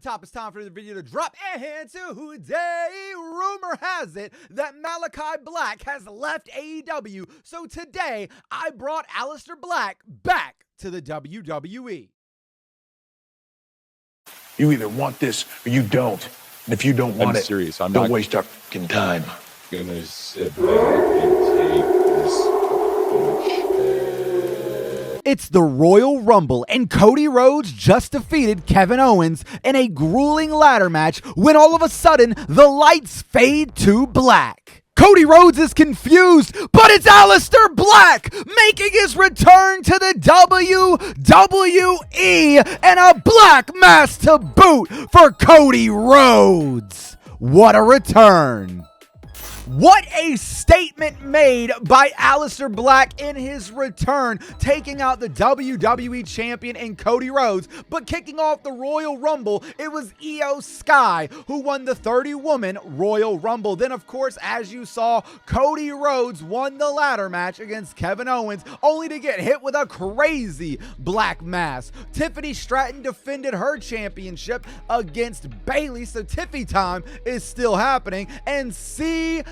the top, it's time for the video to drop. And today, rumor has it that Malakai Black has left AEW. So today, I brought Aleister Black back to the WWE. You either want this or you don't. And if you don't want it, serious. don't waste our fucking time. Gonna sit back and take this bullshit. It's the Royal Rumble, and Cody Rhodes just defeated Kevin Owens in a grueling ladder match when all of a sudden the lights fade to black. Cody Rhodes is confused, but it's Aleister Black making his return to the WWE and a black mask to boot for Cody Rhodes. What a return. What a statement made by Aleister Black in his return, taking out the WWE Champion in Cody Rhodes. But kicking off the Royal Rumble, it was Io Sky who won the 30-woman Royal Rumble. Then, of course, as you saw, Cody Rhodes won the ladder match against Kevin Owens, only to get hit with a crazy black mask. Tiffany Stratton defended her championship against Bayley, so Tiffy time is still happening. And CM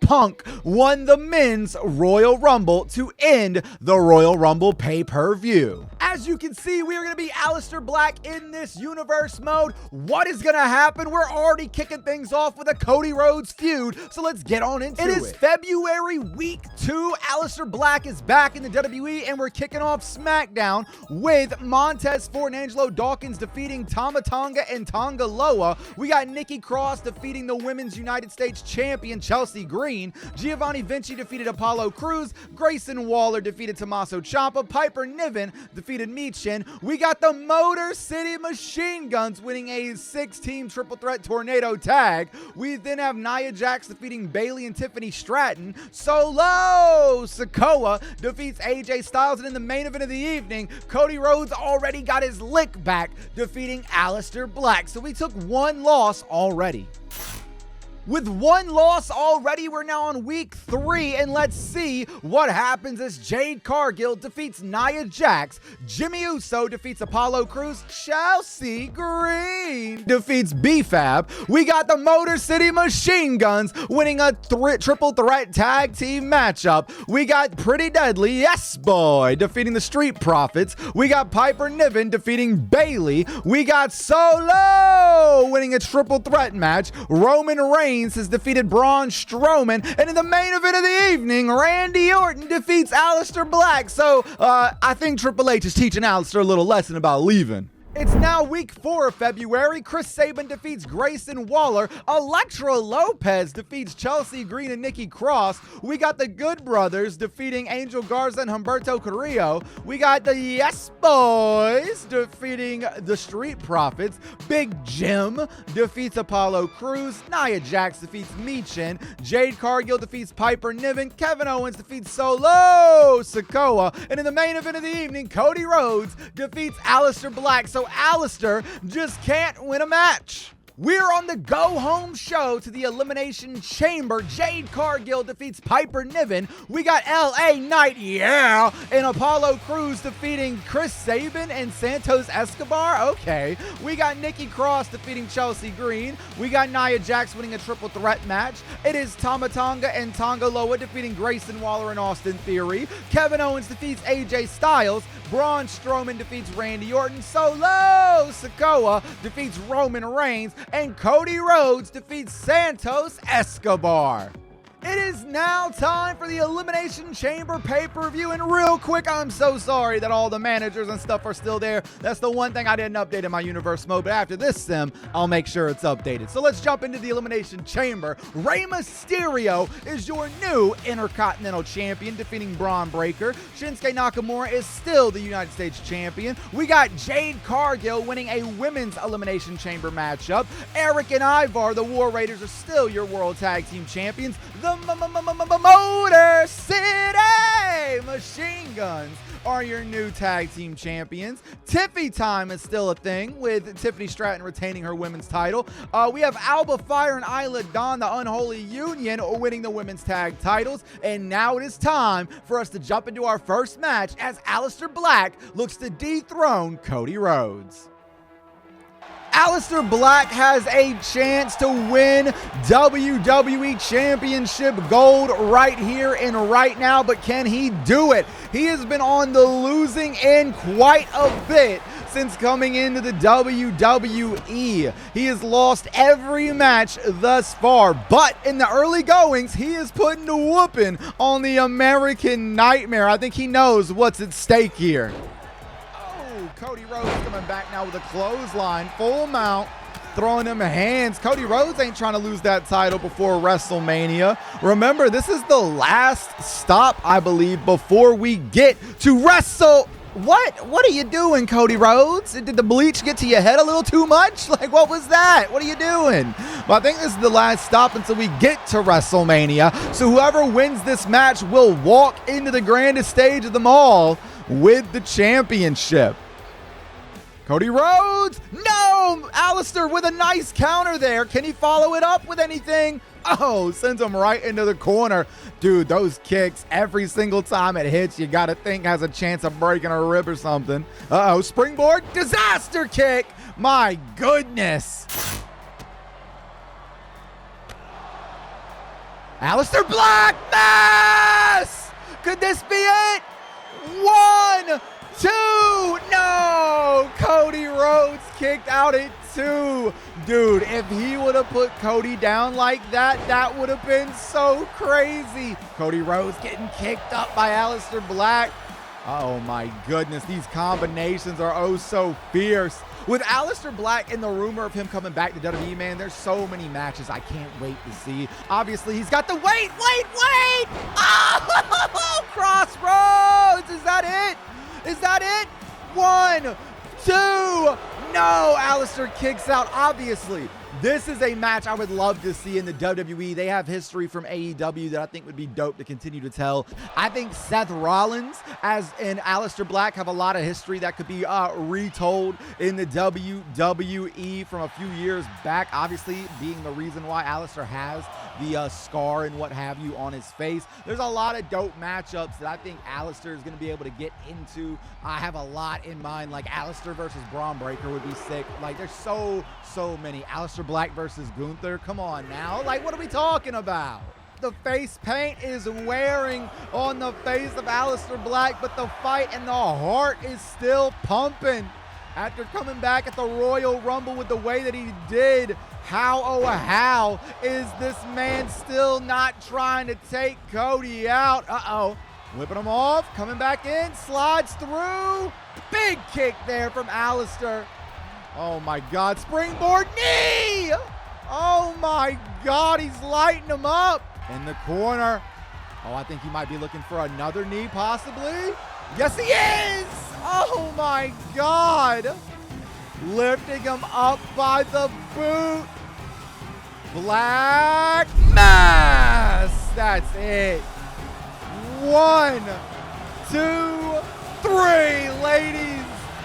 Punk won the men's Royal Rumble to end the Royal Rumble pay-per-view. As you can see, we are going to be Aleister Black in this universe mode. What is going to happen? We're already kicking things off with a Cody Rhodes feud, so let's get on into it. It is February week 2. Aleister Black is back in the WWE, and we're kicking off SmackDown with Montez Ford and Angelo Dawkins defeating Tama Tonga and Tonga Loa. We got Nikki Cross defeating the Women's United States Champion Chelsea Green. Giovanni Vinci defeated Apollo Crews. Grayson Waller defeated Tommaso Ciampa. Piper Niven defeated Michin. We got the Motor City Machine Guns winning a 6-team triple threat tornado tag. We then have Nia Jax defeating Bayley and Tiffany Stratton. Solo Sikoa defeats AJ Styles. And in the main event of the evening, Cody Rhodes already got his lick back, defeating Aleister Black. So we took one loss already. With one loss already, we're now on week 3, and let's see what happens as Jade Cargill defeats Nia Jax, Jimmy Uso defeats Apollo Crews, Chelsea Green defeats B-Fab. We got the Motor City Machine Guns winning a triple threat tag team matchup. We got Pretty Deadly, Yes Boy, defeating the Street Profits. We got Piper Niven defeating Bayley. We got Solo winning a triple threat match. Roman Reigns has defeated Braun Strowman, and in the main event of the evening, Randy Orton defeats Aleister Black. So I think Triple H is teaching Aleister a little lesson about leaving. It's now week 4 of February. Chris Sabin defeats Grayson Waller. Elektra Lopez defeats Chelsea Green and Nikki Cross. We got the Good Brothers defeating Angel Garza and Humberto Carrillo. We got the Yes Boys defeating the Street Profits. Big Jim defeats Apollo Crews. Nia Jax defeats Michin. Jade Cargill defeats Piper Niven. Kevin Owens defeats Solo Sikoa. And in the main event of the evening, Cody Rhodes defeats Aleister Black. So Aleister just can't win a match. We're on the go-home show to the Elimination Chamber. Jade Cargill defeats Piper Niven. We got LA Knight, yeah, and Apollo Crews defeating Chris Sabin and Santos Escobar. Okay. We got Nikki Cross defeating Chelsea Green. We got Nia Jax winning a triple threat match. It is Tama Tonga and Tonga Loa defeating Grayson Waller and Austin Theory. Kevin Owens defeats AJ Styles. Braun Strowman defeats Randy Orton. Solo Sikoa defeats Roman Reigns. And Cody Rhodes defeats Santos Escobar. It is now time for the Elimination Chamber pay-per-view, and real quick, I'm so sorry that all the managers and stuff are still there. That's the one thing I didn't update in my universe mode, but after this sim, I'll make sure it's updated. So let's jump into the Elimination Chamber. Rey Mysterio is your new Intercontinental Champion, defeating Braun Breaker. Shinsuke Nakamura is still the United States Champion. We got Jade Cargill winning a Women's Elimination Chamber matchup. Eric and Ivar, the War Raiders, are still your World Tag Team Champions. The Motor City Machine Guns are your new tag team champions. Tiffy time is still a thing, with Tiffany Stratton retaining her women's title. We have Alba Fire and Isla Dawn, the Unholy Union, winning the women's tag titles. And now it is time for us to jump into our first match as Aleister Black looks to dethrone Cody Rhodes. Aleister Black has a chance to win WWE Championship gold right here and right now, but can he do it? He has been on the losing end quite a bit since coming into the WWE. He has lost every match thus far, but in the early goings, he is putting the whooping on the American Nightmare. I think he knows what's at stake here. Cody Rhodes coming back now with a clothesline, full mount, throwing them hands. Cody Rhodes ain't trying to lose that title before WrestleMania. Remember, this is the last stop, I believe, before we get to Wrestle. What are you doing, Cody Rhodes? Did the bleach get to your head a little too much? Like, what was that? What are you doing? Well, I think this is the last stop until we get to WrestleMania. So whoever wins this match will walk into the grandest stage of them all with the championship. Cody Rhodes, no! Aleister with a nice counter there. Can he follow it up with anything? Oh, sends him right into the corner. Dude, those kicks, every single time it hits, you got to think has a chance of breaking a rib or something. Uh-oh, springboard, disaster kick. My goodness. Aleister Black, mess! Could this be it? 1, 2, no! Cody Rhodes kicked out at 2. Dude, if he would have put Cody down like that, that would have been so crazy. Cody Rhodes getting kicked up by Aleister Black. Oh my goodness, these combinations are oh so fierce. With Aleister Black and the rumor of him coming back to WWE, man, there's so many matches I can't wait to see. Obviously, he's got the wait! Oh, Crossroads! Is that it? Is that it? 1, 2, no! Aleister kicks out, obviously. This is a match I would love to see in the WWE. They have history from AEW that I think would be dope to continue to tell. I think Seth Rollins and Aleister Black have a lot of history that could be retold in the WWE from a few years back. Obviously, being the reason why Aleister has the scar and what have you on his face. There's a lot of dope matchups that I think Aleister is going to be able to get into. I have a lot in mind, like Aleister versus Braun Breaker would be sick. Like, there's so many. Aleister Black versus Gunther. Come on now. Like, what are we talking about? The face paint is wearing on the face of Aleister Black, but the fight and the heart is still pumping. After coming back at the Royal Rumble with the way that he did, how is this man still not trying to take Cody out? Uh-oh. Whipping him off, coming back in, slides through. Big kick there from Aleister. Oh my God, springboard knee! Oh my God, he's lighting him up. In the corner. Oh, I think he might be looking for another knee possibly. Yes, he is! Oh my God. Lifting him up by the boot. Black Mass. That's it. 1, 2, 3, ladies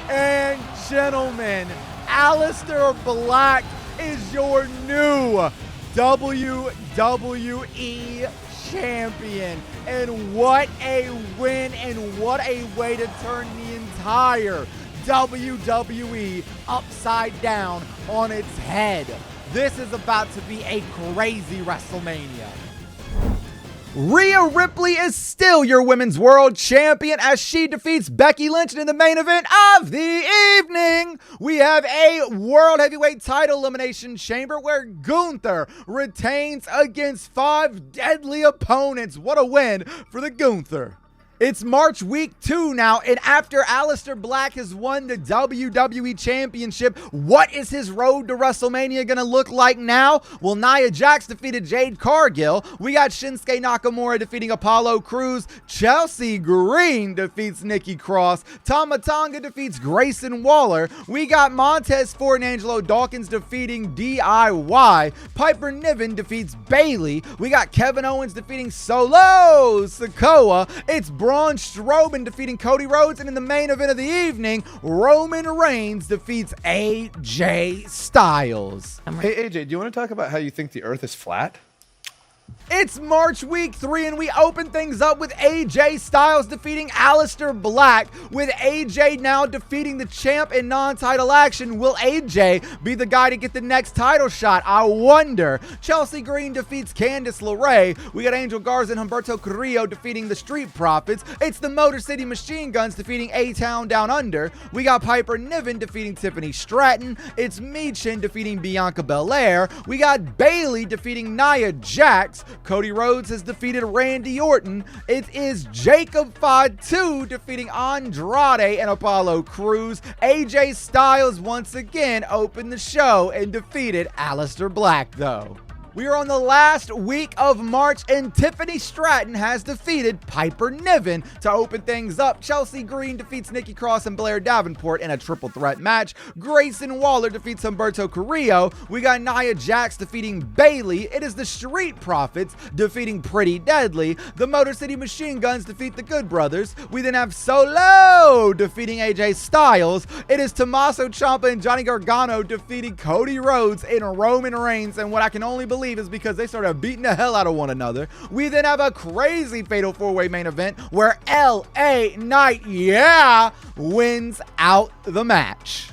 and gentlemen. Aleister Black is your new WWE champion. And what a win, and what a way to turn the entire WWE upside down on its head. This is about to be a crazy WrestleMania. Rhea Ripley is still your Women's World Champion as she defeats Becky Lynch. And in the main event of the evening, we have a World Heavyweight title elimination chamber where Gunther retains against 5 deadly opponents. What a win for the Gunther. It's March week 2 now, and after Aleister Black has won the WWE Championship, what is his road to WrestleMania going to look like now? Well, Nia Jax defeated Jade Cargill. We got Shinsuke Nakamura defeating Apollo Crews. Chelsea Green defeats Nikki Cross. Tama Tonga defeats Grayson Waller. We got Montez Ford and Angelo Dawkins defeating DIY. Piper Niven defeats Bayley. We got Kevin Owens defeating Solo Sikoa. It's Braun Strowman defeating Cody Rhodes, and in the main event of the evening, Roman Reigns defeats AJ Styles. Hey, AJ, do you want to talk about how you think the Earth is flat? It's March week 3 and we open things up with AJ Styles defeating Aleister Black, with AJ now defeating the champ in non-title action. Will AJ be the guy to get the next title shot? I wonder. Chelsea Green defeats Candice LeRae. We got Angel Garza and Humberto Carrillo defeating the Street Profits. It's the Motor City Machine Guns defeating A-Town Down Under. We got Piper Niven defeating Tiffany Stratton. It's Michin defeating Bianca Belair. We got Bayley defeating Nia Jax. Cody Rhodes has defeated Randy Orton. It is Jacob Fatu defeating Andrade and Apollo Crews. AJ Styles once again opened the show and defeated Aleister Black, though. We are on the last week of March, and Tiffany Stratton has defeated Piper Niven to open things up. Chelsea Green defeats Nikki Cross and Blair Davenport in a triple threat match. Grayson Waller defeats Humberto Carrillo. We got Nia Jax defeating Bayley. It is the Street Profits defeating Pretty Deadly. The Motor City Machine Guns defeat the Good Brothers. We then have Solo defeating AJ Styles. It is Tommaso Ciampa and Johnny Gargano defeating Cody Rhodes and Roman Reigns, and what I can only believe is because they started beating the hell out of one another. We then have a crazy fatal four-way main event where LA Knight, wins out the match.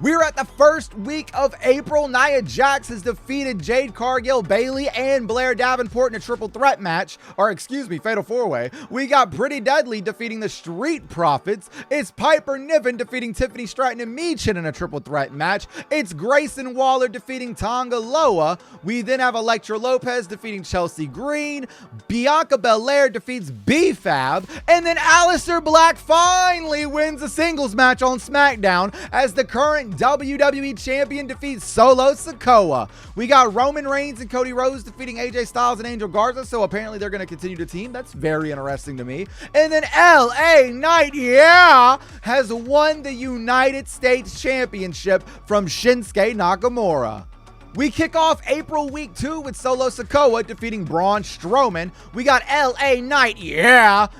We're at the first week of April. Nia Jax has defeated Jade Cargill, Bayley, and Blair Davenport in a triple threat match, fatal four-way. We got Pretty Deadly defeating the Street Profits. It's Piper Niven defeating Tiffany Stratton and Michin in a triple threat match. It's Grayson Waller defeating Tonga Loa. We then have Elektra Lopez defeating Chelsea Green. Bianca Belair defeats B-Fab. And then Aleister Black finally wins a singles match on SmackDown as the current WWE champion defeats Solo Sikoa. We got Roman Reigns and Cody Rhodes defeating AJ Styles and Angel Garza, so apparently they're going to continue to team. That's very interesting to me. And then LA Knight, has won the United States Championship from Shinsuke Nakamura. We kick off April week 2 with Solo Sikoa defeating Braun Strowman. We got LA Knight,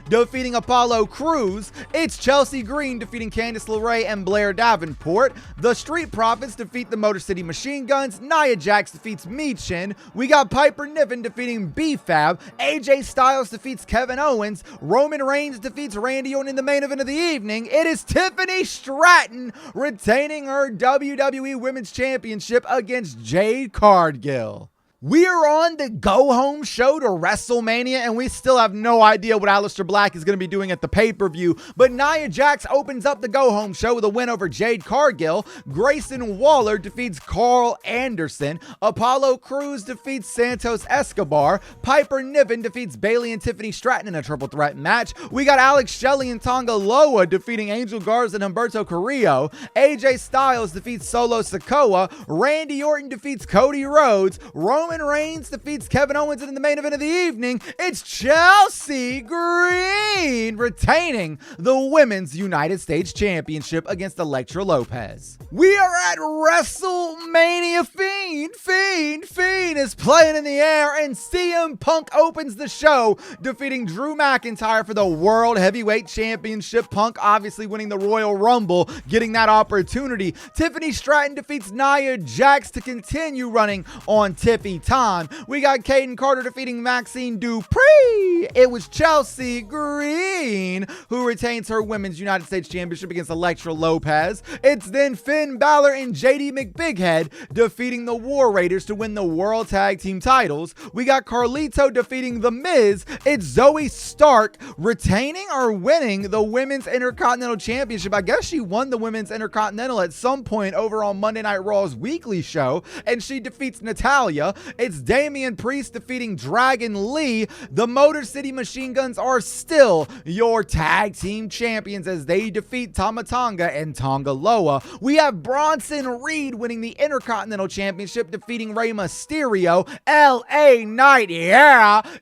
defeating Apollo Crews. It's Chelsea Green defeating Candice LeRae and Blair Davenport. The Street Profits defeat the Motor City Machine Guns. Nia Jax defeats Michin. We got Piper Niven defeating B-Fab. AJ Styles defeats Kevin Owens. Roman Reigns defeats Randy Orton in the main event of the evening. It is Tiffany Stratton retaining her WWE Women's Championship against Jade Cargill. We are on the go-home show to WrestleMania, and we still have no idea what Aleister Black is going to be doing at the pay-per-view, but Nia Jax opens up the go-home show with a win over Jade Cargill. Grayson Waller defeats Carl Anderson. Apollo Crews defeats Santos Escobar. Piper Niven defeats Bayley and Tiffany Stratton in a triple threat match. We got Alex Shelley and Tonga Loa defeating Angel Garza and Humberto Carrillo. AJ Styles defeats Solo Sikoa. Randy Orton defeats Cody Rhodes. Roman Reigns defeats Kevin Owens in the main event of the evening. It's Chelsea Green retaining the Women's United States Championship against Elektra Lopez. We are at WrestleMania. Fiend is playing in the air, and CM Punk opens the show defeating Drew McIntyre for the World Heavyweight Championship. Punk obviously winning the Royal Rumble, getting that opportunity. Tiffany Stratton defeats Nia Jax to continue running on Tiffy time. We got Kaden Carter defeating Maxine Dupree. It was Chelsea Green who retains her Women's United States Championship against Elektra Lopez. It's then Finn Balor and JD McBighead defeating the War Raiders to win the World Tag Team titles. We got Carlito defeating The Miz. It's Zoe Stark retaining or winning the Women's Intercontinental Championship. I guess she won the Women's Intercontinental at some point over on Monday Night Raw's weekly show, and she defeats Natalya. It's Damian Priest defeating Dragon Lee. The Motor City Machine Guns are still your tag team champions as they defeat Tama Tonga and Tonga Loa. We have Bronson Reed winning the Intercontinental Championship, defeating Rey Mysterio. LA Knight,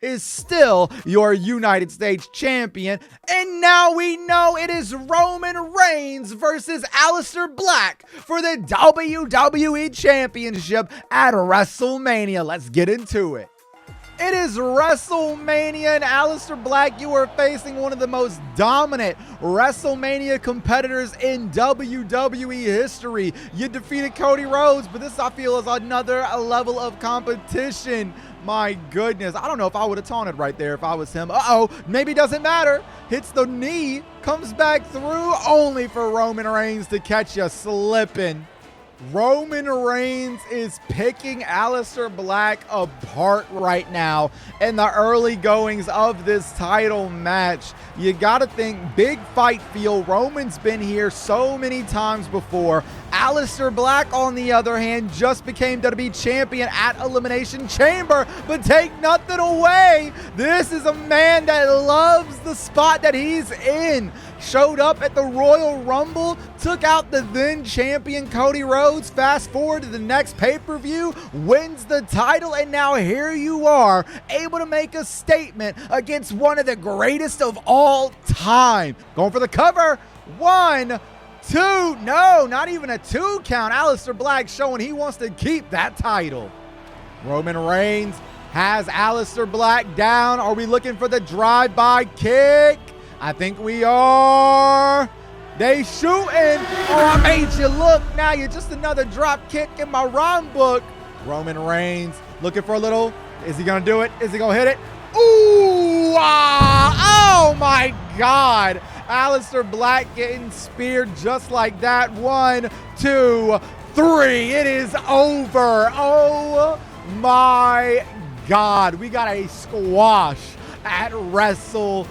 is still your United States champion. And now we know it is Roman Reigns versus Aleister Black for the WWE Championship at WrestleMania. Let's get into it. It is WrestleMania, and Aleister Black, you are facing one of the most dominant WrestleMania competitors in WWE history. You defeated Cody Rhodes, but this, I feel, is another level of competition. My goodness, I don't know if I would have taunted right there if I was him. Uh-oh, maybe doesn't matter. Hits the knee, comes back through, only for Roman Reigns to catch you slipping. Roman Reigns is picking Aleister Black apart right now in the early goings of this title match. You gotta think big fight feel. Roman's been here so many times before. Aleister Black, on the other hand, just became WWE champion at Elimination Chamber, but take nothing away. This is a man that loves the spot that he's in. Showed up at the Royal Rumble, took out the then champion Cody Rhodes. Fast forward to the next pay-per-view, wins the title, and now here you are, able to make a statement against one of the greatest of all time. Going for the cover. 1, 2, no, not even a 2 count. Aleister Black showing he wants to keep that title. Roman Reigns has Aleister Black down. Are we looking for the drive-by kick? I think we are. They shooting. Oh, I made you look. Now you're just another drop kick in my rhyme book. Roman Reigns looking for a little. Is he going to do it? Is he going to hit it? Ooh, oh my God. Aleister Black getting speared just like that. 1, 2, 3. It is over. Oh my God. We got a squash at WrestleMania.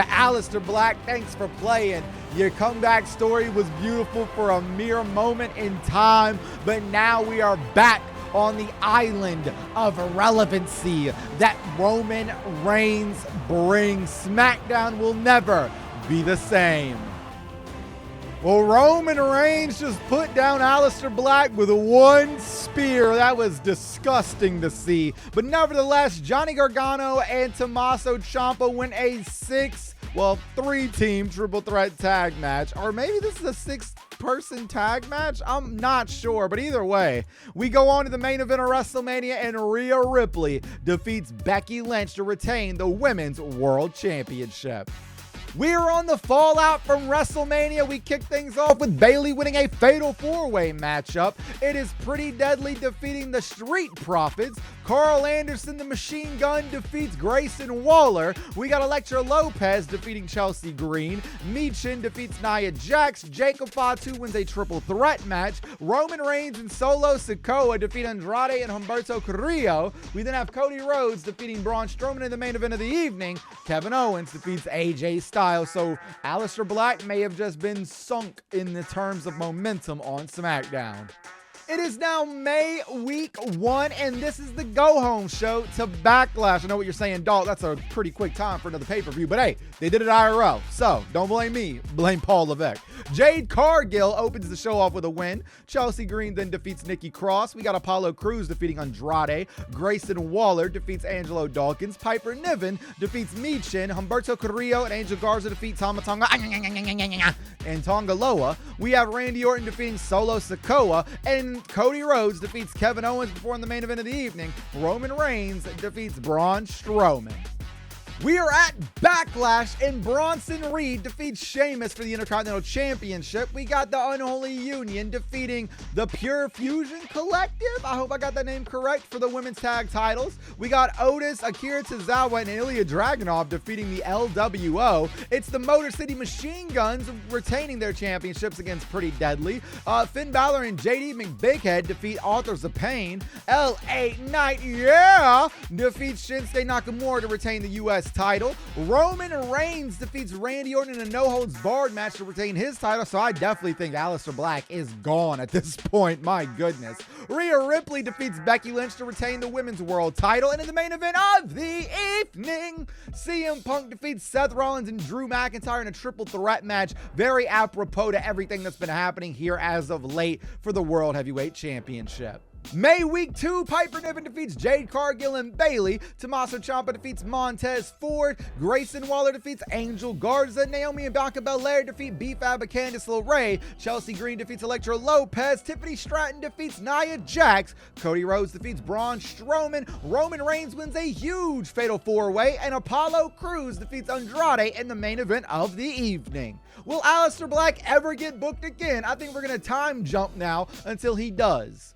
Aleister Black, thanks for playing. Your comeback story was beautiful for a mere moment in time, but now we are back on the island of irrelevancy that Roman Reigns brings. SmackDown will never be the same. Well, Roman Reigns just put down Aleister Black with one spear. That was disgusting to see. But nevertheless, Johnny Gargano and Tommaso Ciampa win a 3-team triple threat tag match. Or maybe this is a 6-person tag match? I'm not sure, but either way, we go on to the main event of WrestleMania, and Rhea Ripley defeats Becky Lynch to retain the Women's World Championship. We're on the fallout from WrestleMania. We kick things off with Bayley winning a fatal 4-way matchup. It is Pretty Deadly defeating the Street Profits. Carl Anderson, the Machine Gun, defeats Grayson Waller. We got Elektra Lopez defeating Chelsea Green. Michin defeats Nia Jax. Jacob Fatu wins a triple threat match. Roman Reigns and Solo Sikoa defeat Andrade and Humberto Carrillo. We then have Cody Rhodes defeating Braun Strowman in the main event of the evening. Kevin Owens defeats AJ Styles. So Aleister Black may have just been sunk in the terms of momentum on SmackDown. It is now May week 1, and this is the go-home show to Backlash. I know what you're saying, Dalt. That's a pretty quick time for another pay-per-view, but hey, they did it IRL, so don't blame me. Blame Paul Levesque. Jade Cargill opens the show off with a win. Chelsea Green then defeats Nikki Cross. We got Apollo Crews defeating Andrade. Grayson Waller defeats Angelo Dawkins. Piper Niven defeats Michin. Humberto Carrillo and Angel Garza defeat Tama Tonga and Tonga Loa. We have Randy Orton defeating Solo Sikoa, and Cody Rhodes defeats Kevin Owens before in the main event of the evening. Roman Reigns defeats Braun Strowman. We are at Backlash, and Bronson Reed defeats Sheamus for the Intercontinental Championship. We got the Unholy Union defeating the Pure Fusion Collective. I hope I got that name correct for the women's tag titles. We got Otis, Akira Tozawa, and Ilya Dragunov defeating the LWO. It's the Motor City Machine Guns retaining their championships against Pretty Deadly. Finn Balor and JD McBighead defeat Authors of Pain. LA Knight, defeats Shinsuke Nakamura to retain the U.S. title. Roman Reigns defeats Randy Orton in a no-holds-barred match to retain his title, so I definitely think Aleister Black is gone at this point. My goodness. Rhea Ripley defeats Becky Lynch to retain the Women's World title, and in the main event of the evening, CM Punk defeats Seth Rollins and Drew McIntyre in a triple threat match, very apropos to everything that's been happening here as of late for the World Heavyweight Championship. May Week 2, Piper Niven defeats Jade Cargill and Bayley. Tommaso Ciampa defeats Montez Ford. Grayson Waller defeats Angel Garza. Naomi and Bianca Belair defeat B-Fab and Candice LeRae. Chelsea Green defeats Elektra Lopez. Tiffany Stratton defeats Nia Jax. Cody Rhodes defeats Braun Strowman. Roman Reigns wins a huge Fatal 4-Way. And Apollo Crews defeats Andrade in the main event of the evening. Will Aleister Black ever get booked again? I think we're going to time jump now until he does.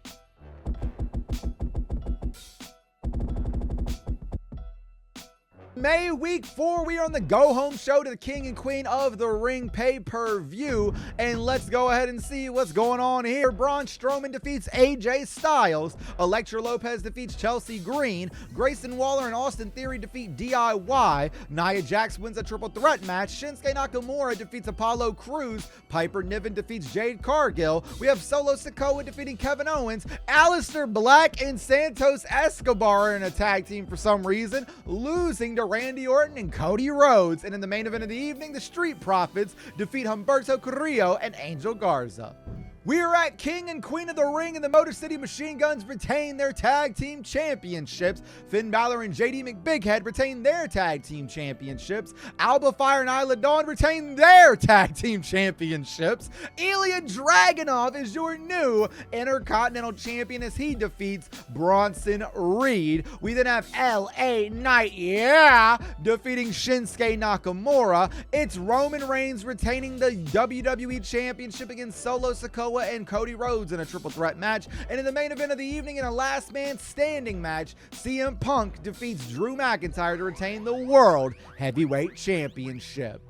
May Week 4, we are on the go-home show to the King and Queen of the Ring pay-per-view, and let's go ahead and see what's going on here. Braun Strowman defeats AJ Styles. Elektra Lopez defeats Chelsea Green. Grayson Waller and Austin Theory defeat DIY. Nia Jax wins a triple threat match. Shinsuke Nakamura defeats Apollo Crews. Piper Niven defeats Jade Cargill. We have Solo Sikoa defeating Kevin Owens. Aleister Black and Santos Escobar are in a tag team for some reason, losing to Randy Orton and Cody Rhodes. And in the main event of the evening, the Street Profits defeat Humberto Carrillo and Angel Garza. We are at King and Queen of the Ring, and the Motor City Machine Guns retain their tag team championships. Finn Balor and JD McBighead retain their tag team championships. Alba Fire and Isla Dawn retain their tag team championships. Ilya Dragunov is your new Intercontinental Champion as he defeats Bronson Reed. We then have LA Knight, defeating Shinsuke Nakamura. It's Roman Reigns retaining the WWE Championship against Solo Sikoa and Cody Rhodes in a triple threat match. And in the main event of the evening, in a last man standing match, CM Punk defeats Drew McIntyre to retain the World Heavyweight Championship.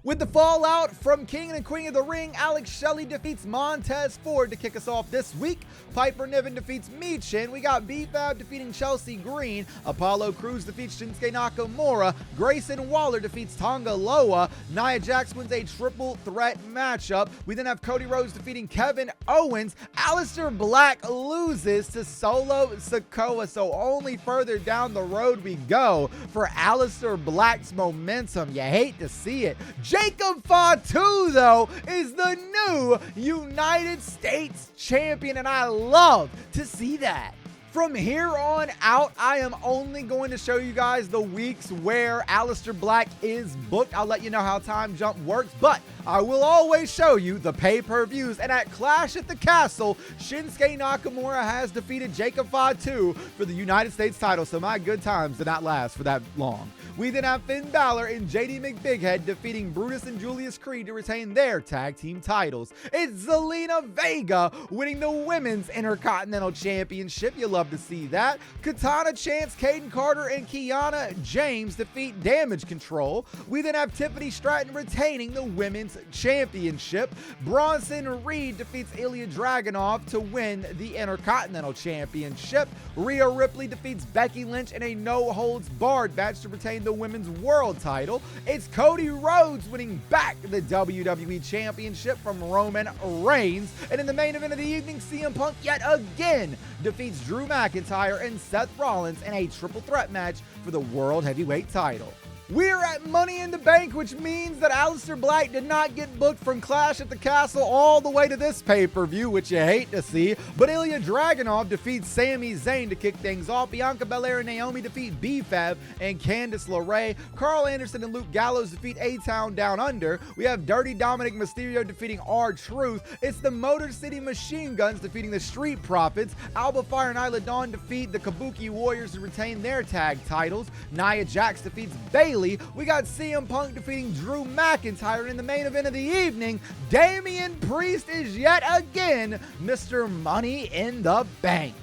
With the fallout from King and Queen of the Ring, Alex Shelley defeats Montez Ford to kick us off this week. Piper Niven defeats Michin. We got B-Fab defeating Chelsea Green. Apollo Crews defeats Shinsuke Nakamura. Grayson Waller defeats Tonga Loa. Nia Jax wins a triple threat matchup. We then have Cody Rhodes defeating Kevin Owens. Aleister Black loses to Solo Sikoa, so only further down the road we go for Aleister Black's momentum. You hate to see it. Jacob Fatu, though, is the new United States champion, and I love to see that. From here on out, I am only going to show you guys the weeks where Aleister Black is booked. I'll let you know how Time Jump works, but I will always show you the pay-per-views. And at Clash at the Castle, Shinsuke Nakamura has defeated Jacob Fatu for the United States title, so my good times did not last for that long. We then have Finn Balor and JD McBighead defeating Brutus and Julius Creed to retain their tag team titles. It's Zelina Vega winning the Women's Intercontinental Championship. You love to see that. Katana Chance, Caden Carter, and Kiana James defeat Damage Control. We then have Tiffany Stratton retaining the Women's Championship. Bronson Reed defeats Ilya Dragunov to win the Intercontinental Championship. Rhea Ripley defeats Becky Lynch in a no-holds-barred match to retain the Women's World title. It's Cody Rhodes winning back the WWE Championship from Roman Reigns. And in the main event of the evening, CM Punk yet again defeats Drew McIntyre and Seth Rollins in a triple threat match for the World Heavyweight title. We're at Money in the Bank, which means that Aleister Black did not get booked from Clash at the Castle all the way to this pay-per-view, which you hate to see. But Ilya Dragunov defeats Sami Zayn to kick things off. Bianca Belair and Naomi defeat B-Fab and Candice LeRae. Carl Anderson and Luke Gallows defeat A-Town Down Under. We have Dirty Dominic Mysterio defeating R-Truth. It's the Motor City Machine Guns defeating the Street Profits. Alba Fire and Isla Dawn defeat the Kabuki Warriors to retain their tag titles. Nia Jax defeats Bayley. We got CM Punk defeating Drew McIntyre. And in the main event of the evening, Damian Priest is yet again Mr. Money in the Bank.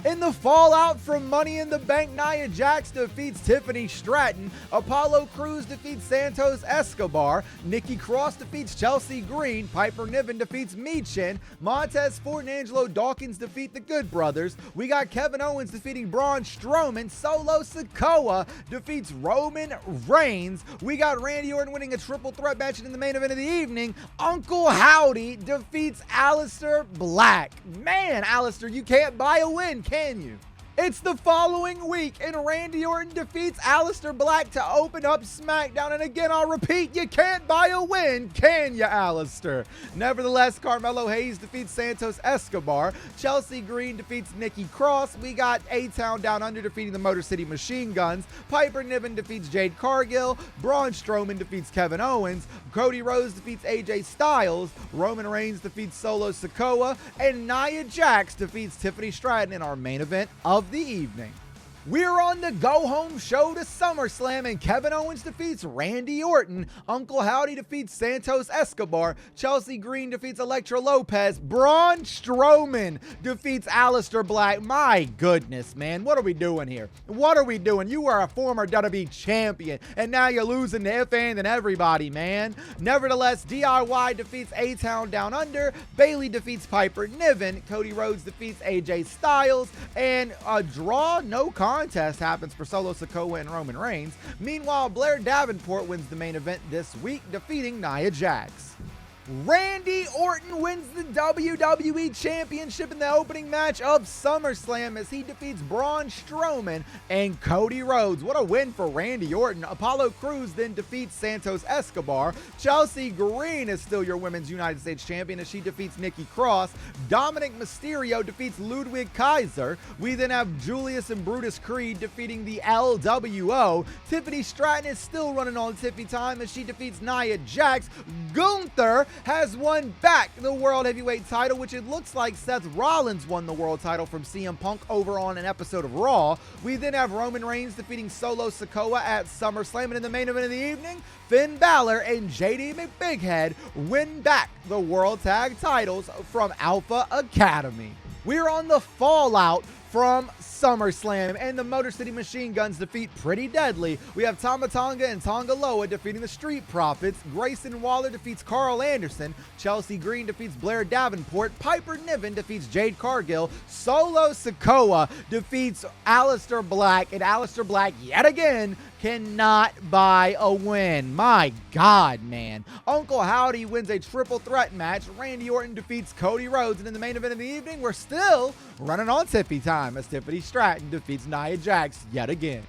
In the fallout from Money in the Bank, Nia Jax defeats Tiffany Stratton. Apollo Crews defeats Santos Escobar. Nikki Cross defeats Chelsea Green. Piper Niven defeats Michin. Montez Ford and Angelo Dawkins defeat the Good Brothers. We got Kevin Owens defeating Braun Strowman. Solo Sikoa defeats Roman Reigns. We got Randy Orton winning a triple threat match in the main event of the evening. Uncle Howdy defeats Aleister Black. Man, Aleister, you can't buy a win, can you? It's the following week, and Randy Orton defeats Aleister Black to open up SmackDown. And again, I'll repeat, you can't buy a win, can you, Aleister? Nevertheless, Carmelo Hayes defeats Santos Escobar. Chelsea Green defeats Nikki Cross. We got A-Town Down Under defeating the Motor City Machine Guns. Piper Niven defeats Jade Cargill. Braun Strowman defeats Kevin Owens. Cody Rhodes defeats AJ Styles. Roman Reigns defeats Solo Sikoa. And Nia Jax defeats Tiffany Stratton in our main event of the evening. We're on the go-home show to SummerSlam, and Kevin Owens defeats Randy Orton. Uncle Howdy defeats Santos Escobar. Chelsea Green defeats Elektra Lopez. Braun Strowman defeats Aleister Black. My goodness, man. What are we doing here? What are we doing? You are a former WWE champion, and now you're losing to If-And and everybody, man. Nevertheless, DIY defeats A-Town Down Under. Bayley defeats Piper Niven. Cody Rhodes defeats AJ Styles. And a draw, no contest happens for Solo Sikoa and Roman Reigns. Meanwhile, Blair Davenport wins the main event this week, defeating Nia Jax. Randy Orton wins the WWE Championship in the opening match of SummerSlam as he defeats Braun Strowman and Cody Rhodes. What a win for Randy Orton. Apollo Crews then defeats Santos Escobar. Chelsea Green is still your Women's United States Champion as she defeats Nikki Cross. Dominic Mysterio defeats Ludwig Kaiser. We then have Julius and Brutus Creed defeating the LWO. Tiffany Stratton is still running on Tiffy time as she defeats Nia Jax. Gunther has won back the World Heavyweight title, which it looks like Seth Rollins won the world title from CM Punk over on an episode of Raw. We then have Roman Reigns defeating Solo Sikoa at SummerSlam, and in the main event of the evening, Finn Balor and JD McBighead win back the World Tag titles from Alpha Academy. We're on the fallout from SummerSlam, and the Motor City Machine Guns defeat Pretty Deadly. We have Tama Tonga and Tonga Loa defeating the Street Profits. Grayson Waller defeats Carl Anderson. Chelsea Green defeats Blair Davenport. Piper Niven defeats Jade Cargill. Solo Sikoa defeats Aleister Black, and Aleister Black yet again cannot buy a win. My God, man. Uncle Howdy wins a triple threat match. Randy Orton defeats Cody Rhodes, and in the main event of the evening, we're still running on Tiffy time as Tiffany Stratton defeats Nia Jax yet again.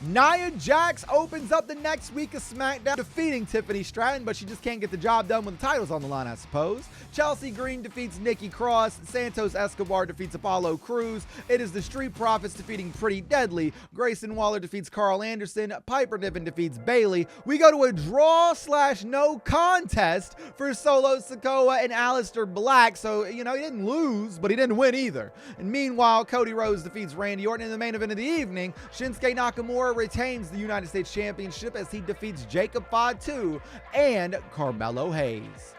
Nia Jax opens up the next week of SmackDown, defeating Tiffany Stratton, but she just can't get the job done when the title's on the line, I suppose. Chelsea Green defeats Nikki Cross. Santos Escobar defeats Apollo Crews. It is the Street Profits defeating Pretty Deadly. Grayson Waller defeats Carl Anderson. Piper Niven defeats Bayley. We go to a draw/no contest for Solo Sikoa and Aleister Black. So, he didn't lose, but he didn't win either. And meanwhile, Cody Rhodes defeats Randy Orton in the main event of the evening. Shinsuke Nakamura retains the United States Championship as he defeats Jacob Fatu and Carmelo Hayes.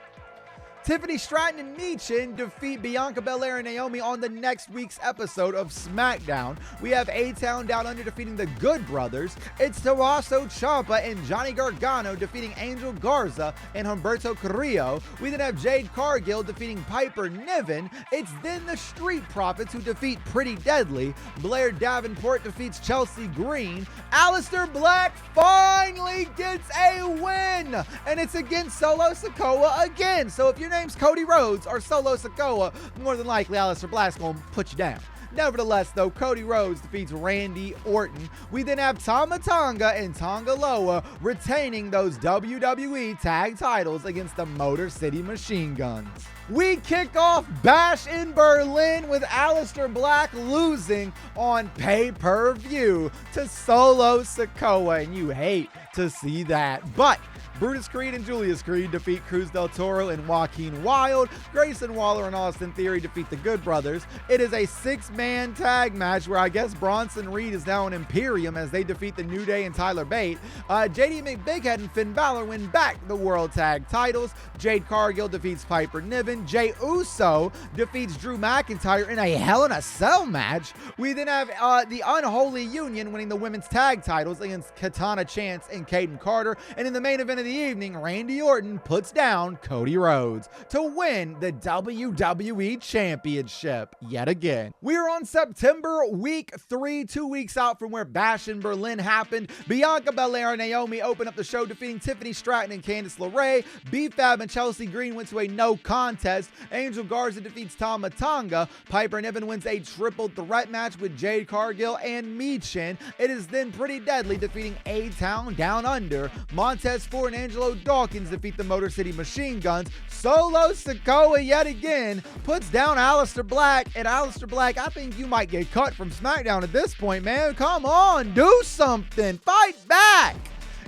Tiffany Stratton and Michin defeat Bianca Belair and Naomi on the next week's episode of SmackDown. We have A-Town Down Under defeating the Good Brothers. It's Tommaso Ciampa and Johnny Gargano defeating Angel Garza and Humberto Carrillo. We then have Jade Cargill defeating Piper Niven. It's then the Street Profits who defeat Pretty Deadly. Blair Davenport defeats Chelsea Green. Aleister Black finally gets a win, and it's against Solo Sikoa again. So if your name's Cody Rhodes or Solo Sikoa, more than likely Aleister Black's gonna put you down. Nevertheless, though, Cody Rhodes defeats Randy Orton. We then have Tama Tonga and Tonga Loa retaining those WWE tag titles against the Motor City Machine Guns. We kick off Bash in Berlin with Aleister Black losing on pay-per-view to Solo Sikoa, and you hate to see that. But Brutus Creed and Julius Creed defeat Cruz del Toro and Joaquin Wilde. Grayson Waller and Austin Theory defeat the Good Brothers. It is a 6-man tag match where I guess Bronson Reed is now an Imperium as they defeat the New Day and Tyler Bate. JD McBighead and Finn Balor win back the World Tag titles. Jade Cargill defeats Piper Niven. Jey Uso defeats Drew McIntyre in a Hell in a Cell match. We then have the Unholy Union winning the Women's Tag titles against Katana Chance and Kaden Carter. And in the main event of the evening, Randy Orton puts down Cody Rhodes to win the WWE Championship yet again. We are on September week 3, 2 weeks out from where Bash in Berlin happened. Bianca Belair and Naomi open up the show, defeating Tiffany Stratton and Candice LeRae. B-Fab and Chelsea Green went to a no contest. Angel Garza defeats Tama Tonga. Piper Niven wins a triple threat match with Jade Cargill and Michin. It is then Pretty Deadly defeating A-Town Down Under. Montez Ford and Angelo Dawkins defeat the Motor City Machine Guns. Solo Sikoa yet again puts down Aleister Black. And Aleister Black, I think you might get cut from SmackDown at this point, man. Come on, do something. Fight back.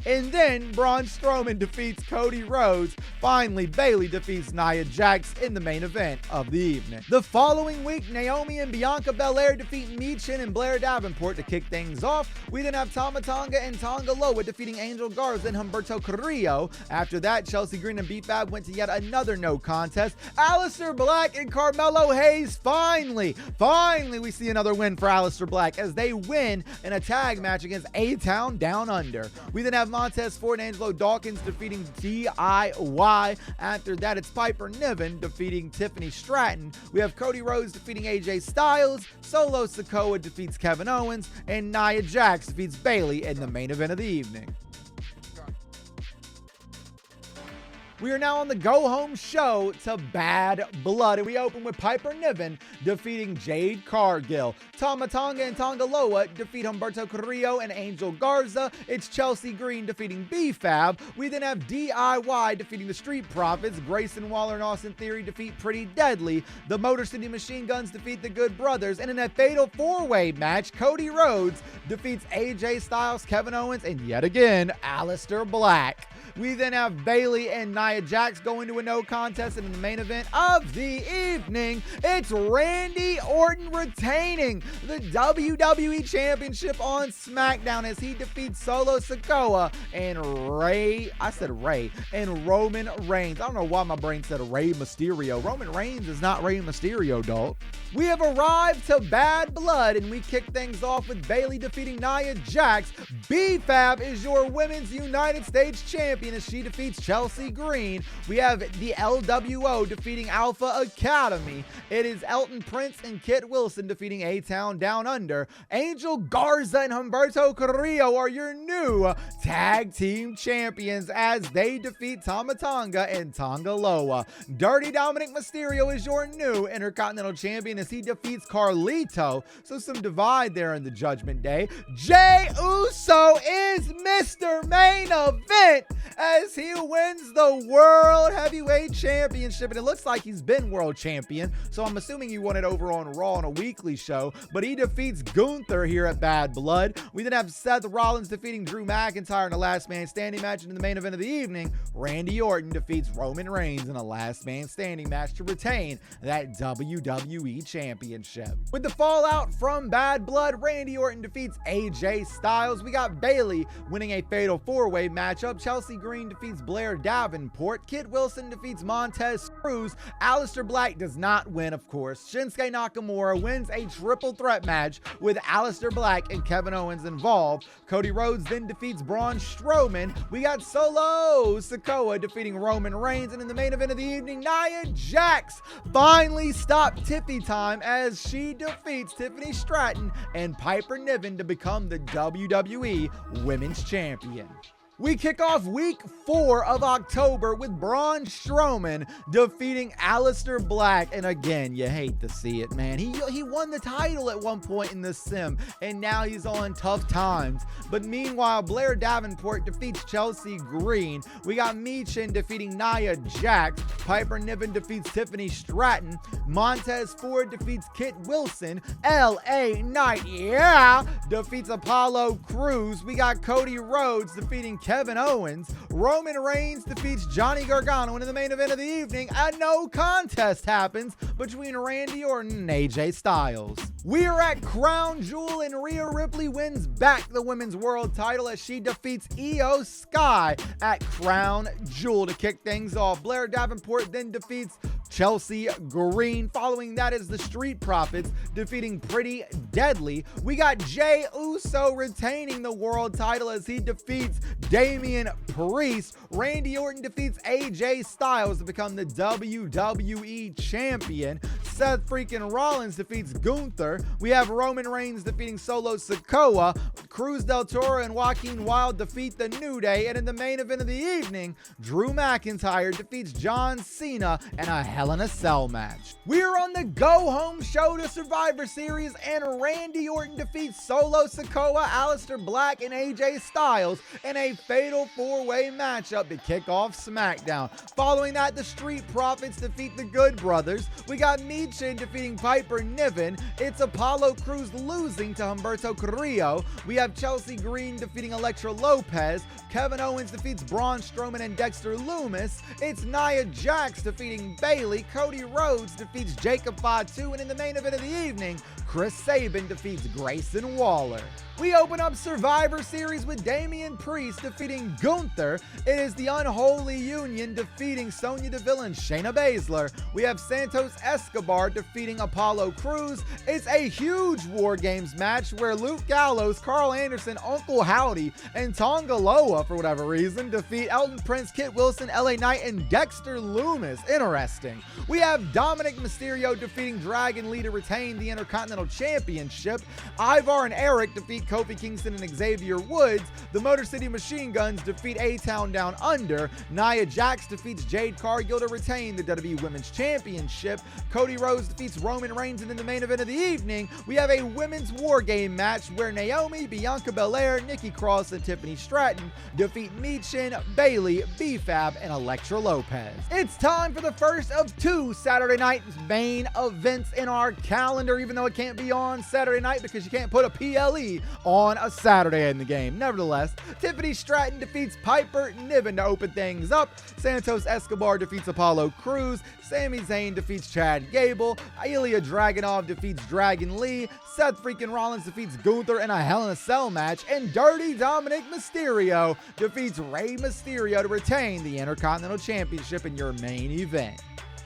And then Braun Strowman defeats Cody Rhodes. Finally, Bayley defeats Nia Jax in the main event of the evening. The following week, Naomi and Bianca Belair defeat Michin and Blair Davenport to kick things off. We then have Tama Tonga and Tonga Loa defeating Angel Garza and Humberto Carrillo. After that, Chelsea Green and B-Fab went to yet another no contest. Aleister Black and Carmelo Hayes finally, we see another win for Aleister Black as they win in a tag match against A-Town Down Under. We then have Montez Ford and Angelo Dawkins defeating DIY. After that, it's Piper Niven defeating Tiffany Stratton. We have Cody Rhodes defeating AJ Styles. Solo Sikoa defeats Kevin Owens. And Nia Jax defeats Bayley in the main event of the evening. We are now on the go-home show to Bad Blood, and we open with Piper Niven defeating Jade Cargill. Tama Tonga and Tonga Loa defeat Humberto Carrillo and Angel Garza. It's Chelsea Green defeating B-Fab. We then have DIY defeating the Street Profits. Grayson Waller and Austin Theory defeat Pretty Deadly. The Motor City Machine Guns defeat the Good Brothers. And in a fatal four-way match, Cody Rhodes defeats AJ Styles, Kevin Owens, and yet again, Aleister Black. We then have Bayley and Nia Jax going to a no contest, and in the main event of the evening, it's Randy Orton retaining the WWE Championship on SmackDown as he defeats Solo Sikoa and Roman Reigns. I don't know why my brain said Rey Mysterio. Roman Reigns is not Rey Mysterio, dog. We have arrived to Bad Blood, and we kick things off with Bayley defeating Nia Jax. B-Fab is your Women's United States Champion as she defeats Chelsea Green. We have the LWO defeating Alpha Academy. It is Elton Prince and Kit Wilson defeating A-Town Down Under. Angel Garza and Humberto Carrillo are your new tag team champions as they defeat Tama Tonga and Tonga Loa. Dirty Dominic Mysterio is your new Intercontinental Champion as he defeats Carlito. So some divide there in the Judgment Day. Jey Uso is Mr. Main Event as he wins the World Heavyweight Championship. And it looks like he's been World Champion, so I'm assuming he won it over on Raw on a weekly show. But he defeats Gunther here at Bad Blood. We then have Seth Rollins defeating Drew McIntyre in a last man standing match. And in the main event of the evening, Randy Orton defeats Roman Reigns in a last man standing match to retain that WWE Championship. With the fallout from Bad Blood, Randy Orton defeats AJ Styles. We got Bayley winning a fatal four-way matchup. Chelsea Green defeats Blair Davenport. Kit Wilson defeats Montez Cruz. Aleister Black does not win, of course. Shinsuke Nakamura wins a triple threat match with Aleister Black and Kevin Owens involved. Cody Rhodes then defeats Braun Strowman. We got Solo Sikoa defeating Roman Reigns. And in the main event of the evening, Nia Jax finally stopped Tiffy time as she defeats Tiffany Stratton and Piper Niven to become the WWE Women's Champion. We kick off week 4 of October with Braun Strowman defeating Aleister Black. And again, you hate to see it, man. He won the title at one point in this sim, and now he's on tough times. But meanwhile, Blair Davenport defeats Chelsea Green. We got Michin defeating Nia Jax. Piper Niven defeats Tiffany Stratton. Montez Ford defeats Kit Wilson. LA Knight, defeats Apollo Crews. We got Cody Rhodes defeating Kevin Owens. Roman Reigns defeats Johnny Gargano. And in the main event of the evening, a no contest happens between Randy Orton and AJ Styles. We are at Crown Jewel, and Rhea Ripley wins back the women's world title as she defeats Io Sky at Crown Jewel to kick things off. Blair Davenport then defeats Chelsea Green. Following that is the Street Profits defeating Pretty Deadly. We got Jey Uso retaining the world title as he defeats Damian Priest. Randy Orton defeats AJ Styles to become the WWE champion. Seth freaking Rollins defeats Gunther. We have Roman Reigns defeating Solo Sikoa. Cruz del Toro and Joaquin Wilde defeat the New Day. And in the main event of the evening, Drew McIntyre defeats John Cena in a Hell in a Cell match. We're on the go-home show to Survivor Series, and Randy Orton defeats Solo Sikoa, Aleister Black, and AJ Styles in a fatal four-way matchup to kick off SmackDown. Following that, the Street Profits defeat the Good Brothers. We got Michin defeating Piper Niven. It's Apollo Crews losing to Humberto Carrillo. We have Chelsea Green defeating Elektra Lopez. Kevin Owens defeats Braun Strowman and Dexter Lumis. It's Nia Jax defeating Bayley. Cody Rhodes defeats Jacob Fatu. And in the main event of the evening, Chris Sabin defeats Grayson Waller. We open up Survivor Series with Damian Priest defeating Gunther. It is the Unholy Union defeating Sonya Deville and Shayna Baszler. We have Santos Escobar defeating Apollo Crews. It's a huge War Games match where Luke Gallows, Carl Anderson, Uncle Howdy, and Tonga Loa, for whatever reason, defeat Elton Prince, Kit Wilson, LA Knight, and Dexter Lumis. Interesting. We have Dominic Mysterio defeating Dragon Lee to retain the Intercontinental Championship. Ivar and Eric defeat Kofi Kingston and Xavier Woods. The Motor City Machine Guns defeat A-Town Down Under. Nia Jax defeats Jade Cargill to retain the WWE Women's Championship. Cody Rhodes defeats Roman Reigns, and in the main event of the evening, we have a Women's War Game match where Naomi, Bianca Belair, Nikki Cross, and Tiffany Stratton defeat Michin, Bayley, B-Fab, and Elektra Lopez. It's time for the first of two Saturday night main events in our calendar, even though it can't be on Saturday night because you can't put a PLE on a Saturday in the game. Nevertheless, Tiffany Stratton defeats Piper Niven to open things up. Santos Escobar defeats Apollo Crews. Sami Zayn defeats Chad Gable. Ilya Dragunov defeats Dragon Lee. Seth freaking Rollins defeats Gunther in a Hell in a Cell match. And Dirty Dominic Mysterio defeats Rey Mysterio to retain the Intercontinental Championship in your main event.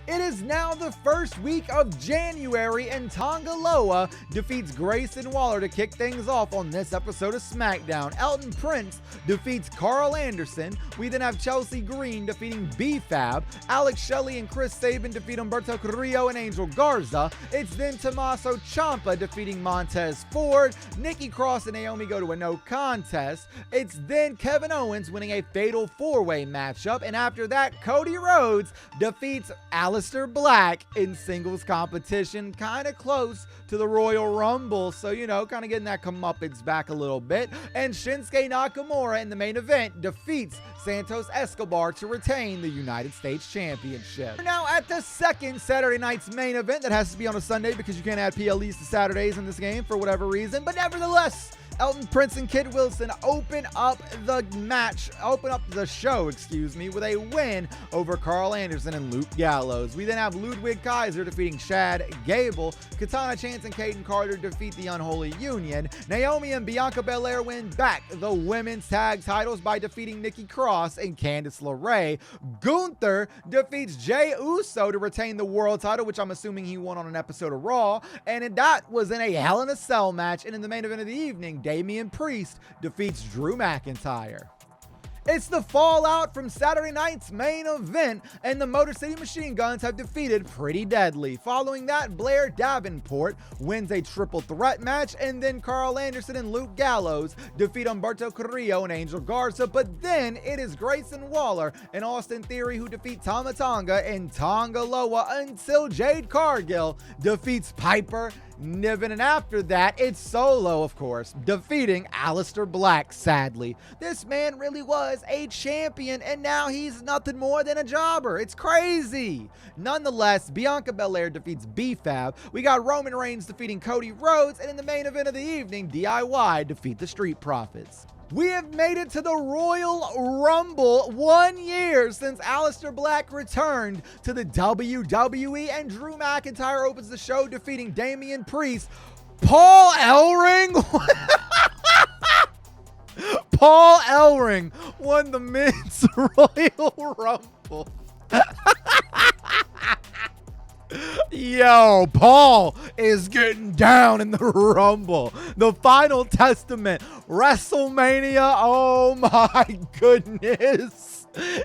It is now the first week of January, and Tonga Loa defeats Grayson Waller to kick things off on this episode of SmackDown. Elton Prince defeats Carl Anderson. We then have Chelsea Green defeating B-Fab. Alex Shelley and Chris Sabin defeat Humberto Carrillo and Angel Garza. It's then Tommaso Ciampa defeating Montez Ford. Nikki Cross and Naomi go to a no contest. It's then Kevin Owens winning a fatal four-way matchup, and after that, Cody Rhodes defeats Aleister Black in singles competition, kind of close to the Royal Rumble, so kind of getting that comeuppance back a little bit. And Shinsuke Nakamura in the main event defeats Santos Escobar to retain the United States Championship. We're now at the second Saturday night's main event that has to be on a Sunday because you can't add PLEs to Saturdays in this game for whatever reason, but nevertheless, Elton Prince and Kid Wilson open up the show, with a win over Carl Anderson and Luke Gallows. We then have Ludwig Kaiser defeating Chad Gable. Katana Chance and Kaden Carter defeat the Unholy Union. Naomi and Bianca Belair win back the women's tag titles by defeating Nikki Cross and Candice LeRae. Gunther defeats Jey Uso to retain the world title, which I'm assuming he won on an episode of Raw. And that was in a Hell in a Cell match. And in the main event of the evening, Damian Priest defeats Drew McIntyre. It's the fallout from Saturday night's main event, and the Motor City Machine Guns have defeated Pretty Deadly. Following that, Blair Davenport wins a triple threat match, and then Carl Anderson and Luke Gallows defeat Humberto Carrillo and Angel Garza, but then it is Grayson Waller and Austin Theory who defeat Tama Tonga and Tonga Loa until Jade Cargill defeats Piper Niven, and after that, it's Solo, of course, defeating Aleister Black, sadly. This man really was a champion, and now he's nothing more than a jobber. It's crazy. Nonetheless, Bianca Belair defeats B-Fab. We got Roman Reigns defeating Cody Rhodes, and in the main event of the evening, DIY defeat the Street Profits. We have made it to the Royal Rumble, 1 year since Aleister Black returned to the WWE, and Drew McIntyre opens the show defeating Damian Priest. Paul Ellering Paul Ellering won the Men's Royal Rumble. Yo, Paul is getting down in the Rumble. The final testament, WrestleMania. Oh my goodness.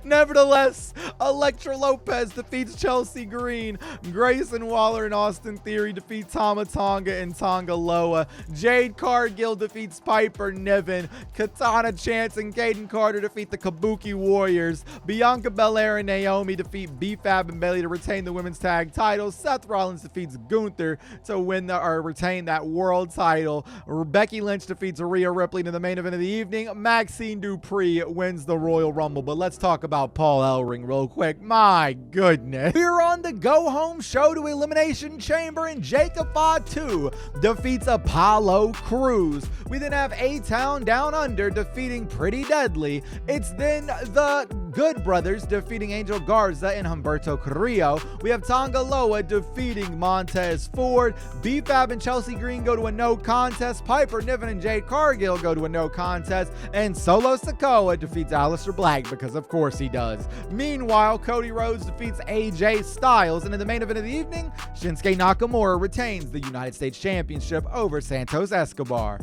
Nevertheless, Elektra Lopez defeats Chelsea Green. Grayson Waller and Austin Theory defeat Tama Tonga and Tonga Loa. Jade Cargill defeats Piper Niven. Katana Chance and Kaden Carter defeat the Kabuki Warriors. Bianca Belair and Naomi defeat B-Fab and Bayley to retain the women's tag titles. Seth Rollins defeats Gunther to retain that world title. Becky Lynch defeats Rhea Ripley in the main event of the evening. Maxine Dupree wins the Royal Rumble. But let's talk about Paul Ellering real quick. My goodness. We're on the go-home show to Elimination Chamber, and Jacob Fatu defeats Apollo Crews. We then have A-Town Down Under defeating Pretty Deadly. It's then the Good Brothers defeating Angel Garza and Humberto Carrillo. We have Tonga Loa defeating Montez Ford. B-Fab and Chelsea Green go to a no contest. Piper Niven and Jade Cargill go to a no contest. And Solo Sikoa defeats Aleister Black, because of course he does. Meanwhile, Cody Rhodes defeats AJ Styles. And in the main event of the evening, Shinsuke Nakamura retains the United States Championship over Santos Escobar.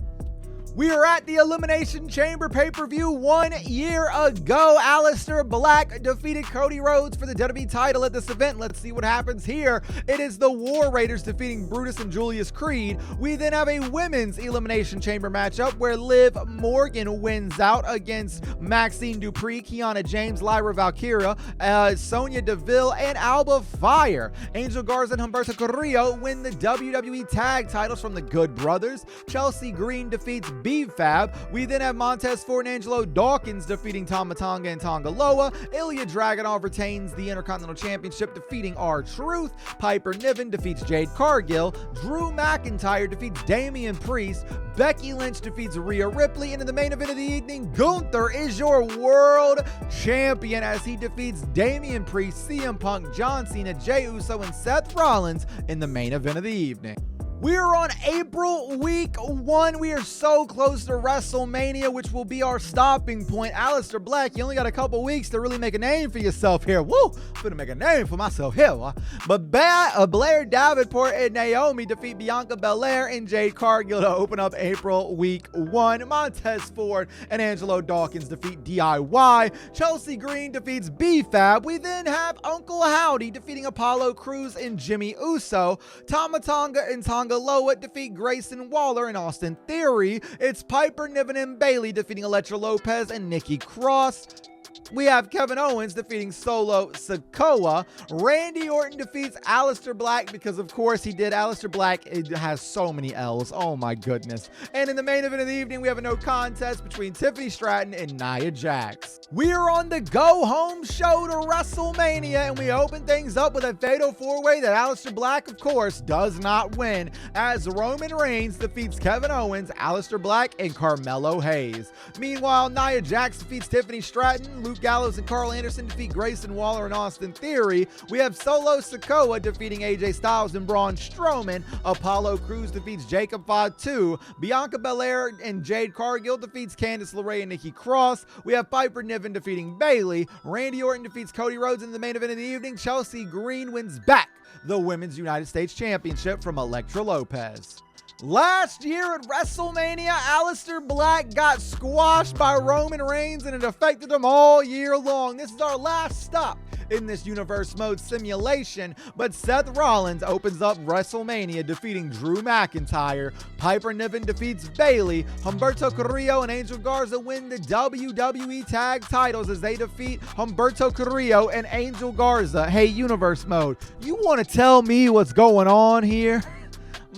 We are at the Elimination Chamber pay-per-view 1 year ago. Aleister Black defeated Cody Rhodes for the WWE title at this event. Let's see what happens here. It is the War Raiders defeating Brutus and Julius Creed. We then have a women's Elimination Chamber matchup where Liv Morgan wins out against Maxine Dupree, Kiana James, Lyra Valkyria, Sonya Deville, and Alba Fire. Angel Garza and Humberto Carrillo win the WWE tag titles from the Good Brothers. Chelsea Green defeats B-Fab. We then have Montez Ford and Angelo Dawkins defeating Tama Tonga and Tonga Loa. Ilya Dragunov retains the Intercontinental Championship, defeating R-Truth. Piper Niven defeats Jade Cargill. Drew McIntyre defeats Damian Priest. Becky Lynch defeats Rhea Ripley. And in the main event of the evening, Gunther is your world champion as he defeats Damian Priest, CM Punk, John Cena, Jey Uso, and Seth Rollins in the main event of the evening. We are on April week 1. We are so close to WrestleMania, which will be our stopping point. Aleister Black, you only got a couple weeks to really make a name for yourself here. Woo! I'm gonna make a name for myself here. But Blair Davenport and Naomi defeat Bianca Belair and Jade Cargill to open up April week 1. Montez Ford and Angelo Dawkins defeat DIY. Chelsea Green defeats B-Fab. We then have Uncle Howdy defeating Apollo Crews and Jimmy Uso. Tama Tonga and Tonga Loa defeat Grayson Waller and Austin Theory. It's Piper Niven and Bayley defeating Elektra Lopez and Nikki Cross. We have Kevin Owens defeating Solo Sikoa. Randy Orton defeats Aleister Black because, of course, he did. Aleister Black has so many L's. Oh, my goodness. And in the main event of the evening, we have a no contest between Tiffany Stratton and Nia Jax. We are on the go-home show to WrestleMania, and we open things up with a fatal four-way that Aleister Black, of course, does not win, as Roman Reigns defeats Kevin Owens, Aleister Black, and Carmelo Hayes. Meanwhile, Nia Jax defeats Tiffany Stratton. Luke Gallows and Carl Anderson defeat Grayson Waller and Austin Theory. We have Solo Sikoa defeating AJ Styles and Braun Strowman. Apollo Crews defeats Jacob Fatu. Bianca Belair and Jade Cargill defeats Candice LeRae and Nikki Cross. We have Piper Niven defeating Bayley. Randy Orton defeats Cody Rhodes in the main event of the evening. Chelsea Green wins back the Women's United States Championship from Elektra Lopez. Last year at WrestleMania, Aleister Black got squashed by Roman Reigns, and it affected him all year long. This is our last stop in this universe mode simulation, but Seth Rollins opens up WrestleMania defeating Drew McIntyre. Piper Niven defeats Bayley. Humberto Carrillo and Angel Garza win the WWE tag titles as they defeat Humberto Carrillo and Angel Garza. Hey, universe mode, you want to tell me what's going on here?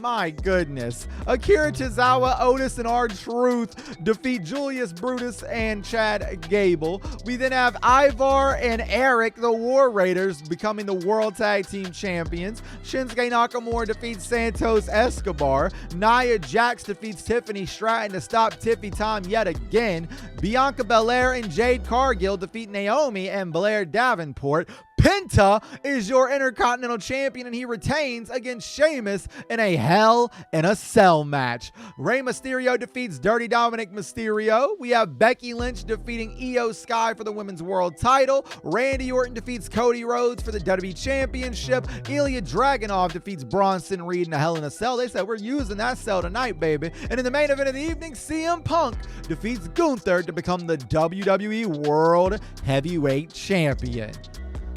My goodness. Akira Tozawa, Otis, and R-Truth defeat Julius Brutus and Chad Gable. We then have Ivar and Eric, the War Raiders, becoming the World Tag Team Champions. Shinsuke Nakamura defeats Santos Escobar. Nia Jax defeats Tiffany Stratton to stop Tiffy time yet again. Bianca Belair and Jade Cargill defeat Naomi and Blair Davenport. Penta is your Intercontinental Champion, and he retains against Sheamus in a Hell in a Cell match. Rey Mysterio defeats Dirty Dominic Mysterio. We have Becky Lynch defeating Io Sky for the Women's World title. Randy Orton defeats Cody Rhodes for the WWE Championship. Ilya Dragunov defeats Bronson Reed in a Hell in a Cell. They said we're using that cell tonight, baby. And in the main event of the evening, CM Punk defeats Gunther to become the WWE World Heavyweight Champion.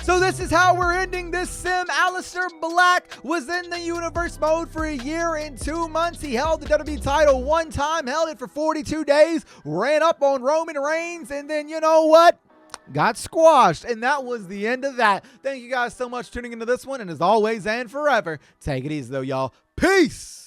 So this is how we're ending this sim. Aleister Black was in the universe mode for a year and 2 months. He held the WWE title one time, held it for 42 days, ran up on Roman Reigns, and then you know what? Got squashed. And that was the end of that. Thank you guys so much for tuning into this one. And as always and forever, take it easy though, y'all. Peace.